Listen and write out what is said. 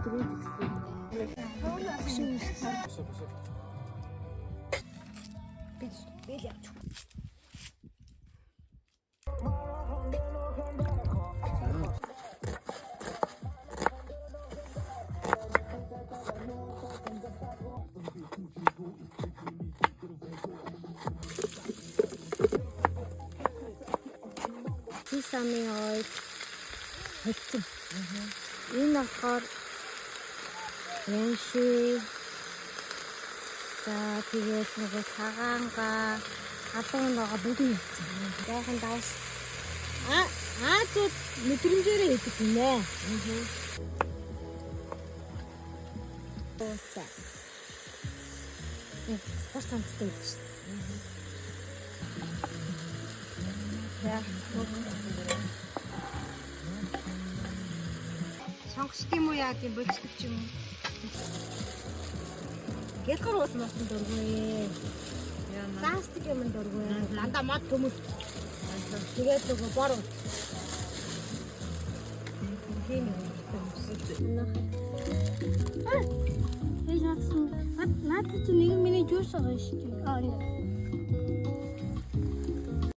өдрөө гэсэн. Бэл явж. Самын ой хэцэн. Энэ болохоор янши. За тэгээд нөгөө цагаанга халуун байгаа бүгд хэцэн. Яахан давс. Тут мэдрэмжээрээ хийдэг юм ээ. За. Бас томцтой юм шүү. Сонгочд юм уу яа гэм болцдог ч юм уу. Гэлгэр уус мас дургүй. Пластик юм дургүй. Дандаа мод төмөл. Тэгээд нөгөө бор. Тийм юм. Эй яасан. Наад чи нэг миний жуус байгаа шүү дээ.